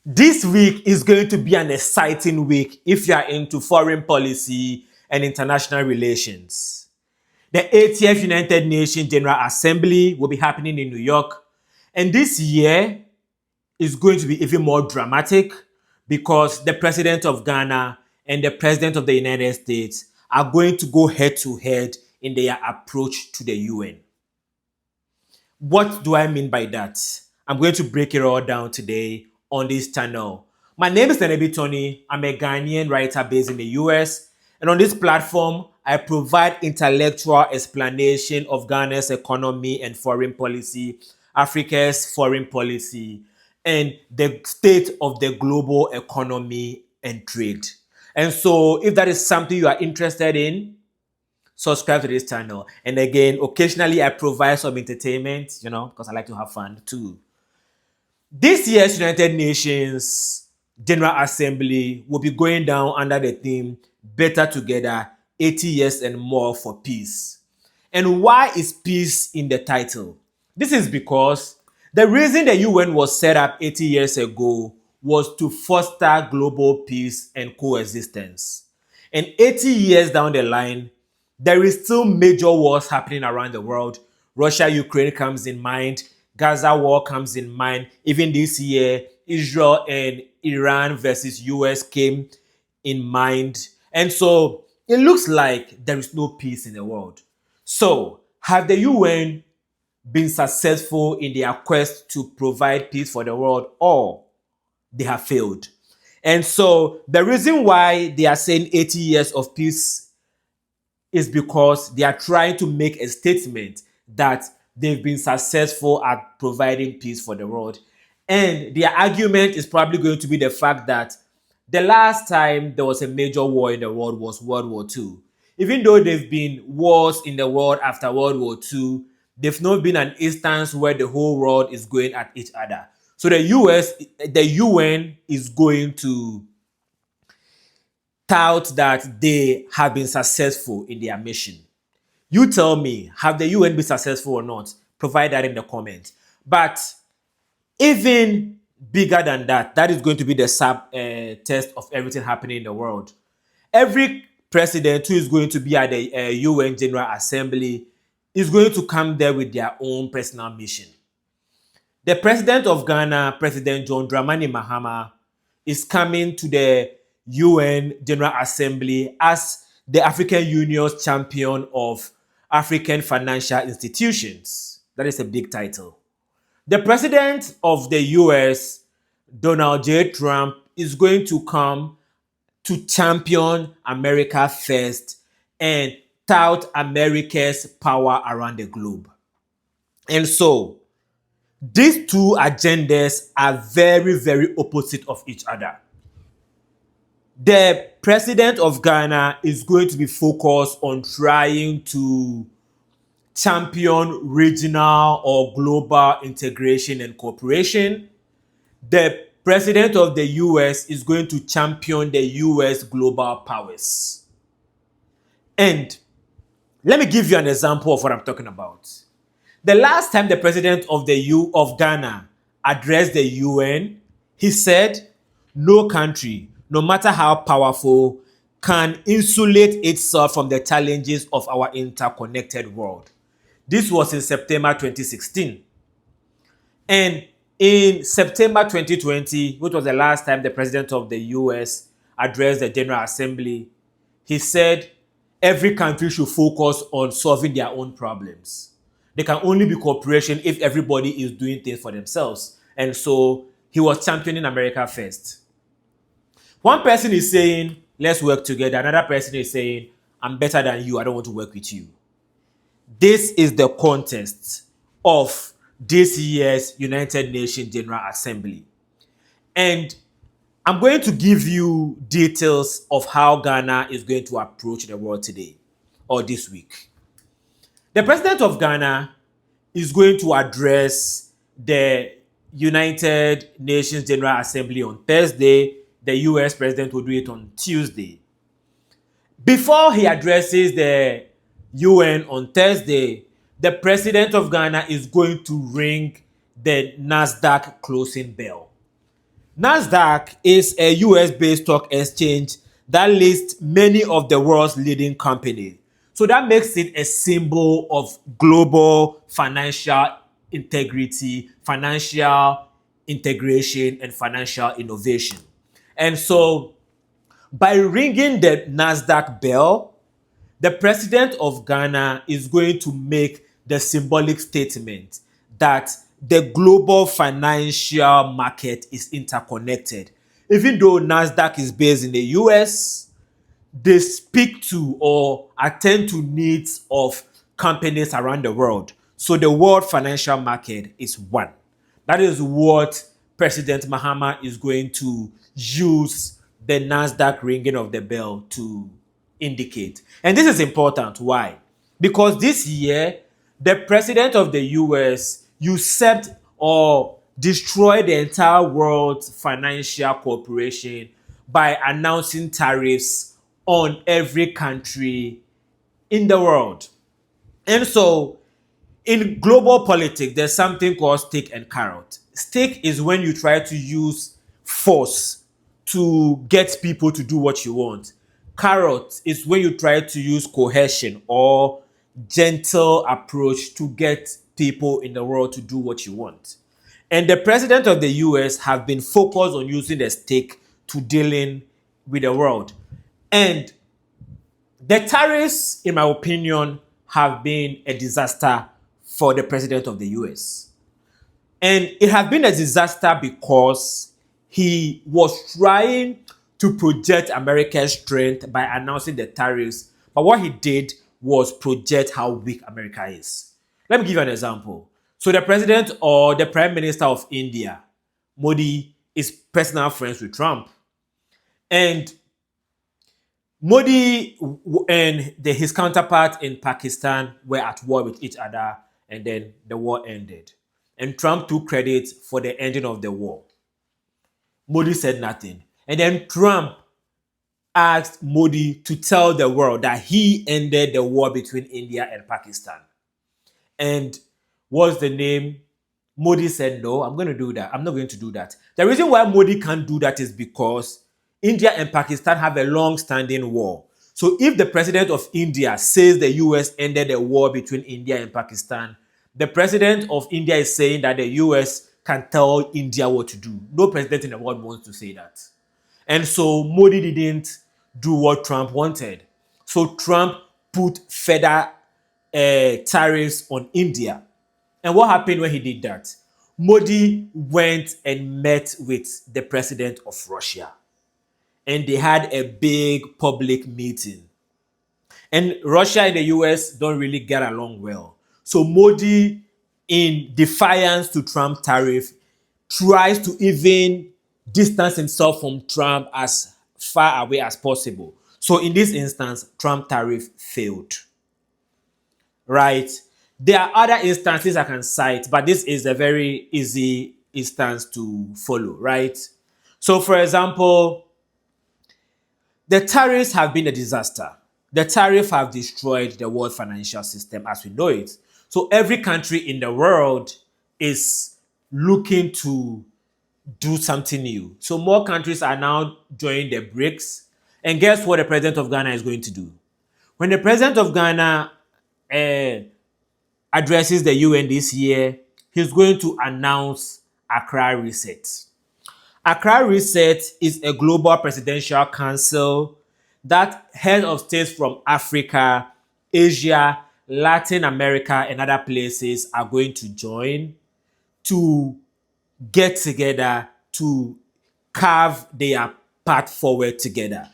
This week is going to be an exciting week if you are into foreign policy and international relations. The 80th United Nations General Assembly will be happening in New York, and this year is going to be even more dramatic because the president of Ghana and the president of the United States are going to go head to head in their approach to the UN. What do I mean by that? I'm going to break it all down today on this channel. My name is Nenebi Tony. I'm a Ghanaian writer based in the US. And on this platform, I provide intellectual explanation of Ghana's economy and foreign policy, Africa's foreign policy, and the state of the global economy and trade. And so if that is something you are interested in, subscribe to this channel. And again, occasionally I provide some entertainment, because I like to have fun too. This year's United Nations General Assembly will be going down under the theme Better Together, 80 Years and More for Peace. And why is peace in the title? This is because the reason the UN was set up 80 years ago was to foster global peace and coexistence. And 80 years down the line, there is still major wars happening around the world. Russia-Ukraine comes in mind. Gaza war comes in mind. Even this year, Israel and Iran versus US came in mind. And so it looks like there is no peace in the world. So have the UN been successful in their quest to provide peace for the world, or they have failed? And so the reason why they are saying 80 years of peace is because they are trying to make a statement that they've been successful at providing peace for the world. And their argument is probably going to be the fact that the last time there was a major war in the world was World War II. Even though there have been wars in the world after World War II, there's not been an instance where the whole world is going at each other. So the UN is going to tout that they have been successful in their mission. You tell me, have the UN been successful or not? Provide that in the comments. But even bigger than that, that is going to be the test of everything happening in the world. Every president who is going to be at the UN General Assembly is going to come there with their own personal mission. The president of Ghana, President John Dramani Mahama, is coming to the UN General Assembly as the African Union's champion of African financial institutions. That is a big title. The president of the US, Donald J. Trump, is going to come to champion America first and tout America's power around the globe. And so, these two agendas are very, very opposite of each other. The president of Ghana is going to be focused on trying to champion regional or global integration and cooperation. The president of the US is going to champion the US global powers. And let me give you an example of what I'm talking about. The last time the president of Ghana addressed the UN, he said, no country, no matter how powerful, can insulate itself from the challenges of our interconnected world. This was in September 2016. And in September 2020, which was the last time the president of the US addressed the General Assembly, he said every country should focus on solving their own problems. There can only be cooperation if everybody is doing things for themselves. And so he was championing America first. One person is saying, let's work together. Another person is saying, I'm better than you. I don't want to work with you. This is the context of this year's United Nations General Assembly. And I'm going to give you details of how Ghana is going to approach the world today or this week. The president of Ghana is going to address the United Nations General Assembly on Thursday. The US president will do it on Tuesday. Before he addresses the UN on Thursday, the president of Ghana is going to ring the NASDAQ closing bell. NASDAQ is a US-based stock exchange that lists many of the world's leading companies. So that makes it a symbol of global financial integrity, financial integration, and financial innovation. And so by ringing the NASDAQ bell, the president of Ghana is going to make the symbolic statement that the global financial market is interconnected. Even though NASDAQ is based in the US, they speak to or attend to needs of companies around the world. So the world financial market is one. That is what President Mahama is going to use the NASDAQ ringing of the bell to indicate. And this is important. Why? Because this year, the president of the US usurped or destroyed the entire world's financial cooperation by announcing tariffs on every country in the world. And so, in global politics, there's something called stick and carrot. Stick is when you try to use force to get people to do what you want. Carrot is when you try to use coercion or gentle approach to get people in the world to do what you want. And the president of the US have been focused on using the stick to dealing with the world. And the tariffs, in my opinion, have been a disaster for the president of the US. And it has been a disaster because he was trying to project America's strength by announcing the tariffs. But what he did was project how weak America is. Let me give you an example. So the president or the prime minister of India, Modi, is personal friends with Trump. And Modi and his counterpart in Pakistan were at war with each other, and then the war ended. And Trump took credit for the ending of the war. Modi said nothing. And then Trump asked Modi to tell the world that he ended the war between India and Pakistan. And what's the name? Modi said, no, I'm going to do that. I'm not going to do that. The reason why Modi can't do that is because India and Pakistan have a long-standing war. So if the president of India says the US ended the war between India and Pakistan, the president of India is saying that the US can tell India what to do. No president in the world wants to say that. And so Modi didn't do what Trump wanted. So Trump put further tariffs on India. And what happened when he did that? Modi went and met with the president of Russia. And they had a big public meeting. And Russia and the US don't really get along well. So Modi, in defiance to Trump tariff, tries to even distance himself from Trump as far away as possible. So in this instance, Trump tariff failed. Right? There are other instances I can cite, but this is a very easy instance to follow, right? So for example, the tariffs have been a disaster. The tariffs have destroyed the world financial system as we know it. So every country in the world is looking to do something new. So more countries are now joining the BRICS. And guess what the president of Ghana is going to do? When the president of Ghana addresses the UN this year, he's going to announce Accra Reset. Accra Reset is a global presidential council that heads of states from Africa, Asia, Latin America, and other places are going to join to get together to carve their path forward together.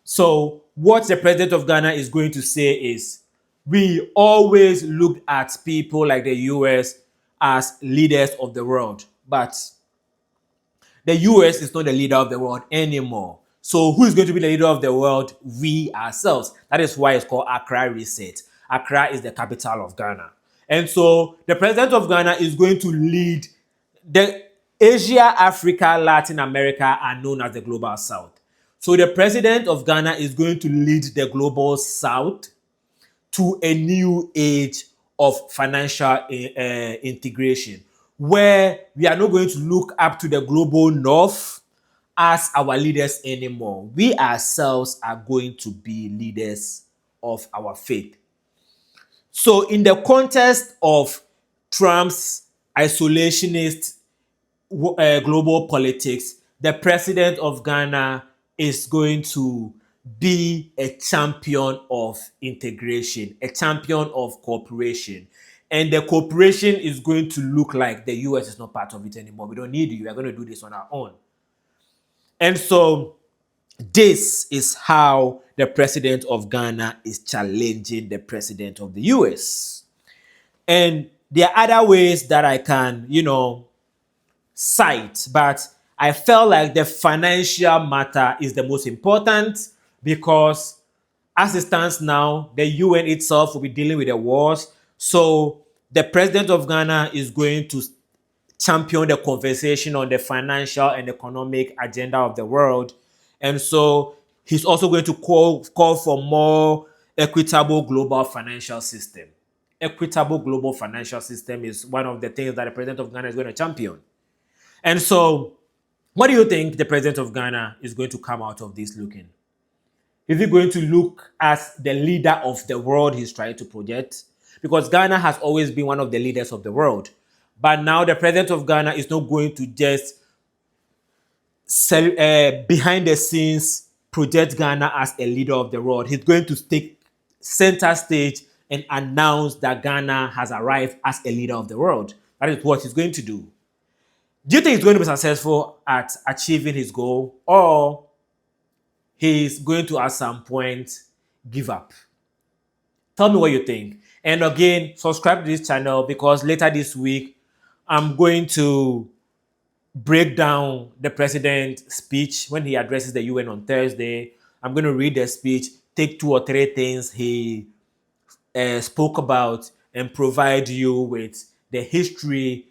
So what the president of Ghana is going to say is, we always looked at people like the US as leaders of the world, but the US is not the leader of the world anymore. So who is going to be the leader of the world? We ourselves. That is why it's called Accra Reset. Accra is the capital of Ghana. And so the president of Ghana is going to lead the Asia, Africa, Latin America are known as the Global South. So the president of Ghana is going to lead the Global South to a new age of financial integration, where we are not going to look up to the global north, as our leaders anymore. We ourselves are going to be leaders of our faith. So, in the context of Trump's isolationist global politics, the president of Ghana is going to be a champion of integration, a champion of cooperation. And the cooperation is going to look like the US is not part of it anymore. We don't need you. We are going to do this on our own. And so this is how the president of Ghana is challenging the president of the US. And there are other ways that I can, cite, but I felt like the financial matter is the most important because as it stands now, the UN itself will be dealing with the wars. So the president of Ghana is going to champion the conversation on the financial and economic agenda of the world. And so he's also going to call for more equitable global financial system. Equitable global financial system is one of the things that the president of Ghana is going to champion. And so, what do you think the president of Ghana is going to come out of this looking? Is he going to look as the leader of the world he's trying to project? Because Ghana has always been one of the leaders of the world. But now the president of Ghana is not going to just behind the scenes project Ghana as a leader of the world. He's going to take center stage and announce that Ghana has arrived as a leader of the world. That is what he's going to do. Do you think he's going to be successful at achieving his goal, or he's going to at some point give up? Tell me what you think. And again, subscribe to this channel because later this week, I'm going to break down the president's speech when he addresses the UN on Thursday. I'm going to read the speech, take 2 or 3 things he spoke about, and provide you with the history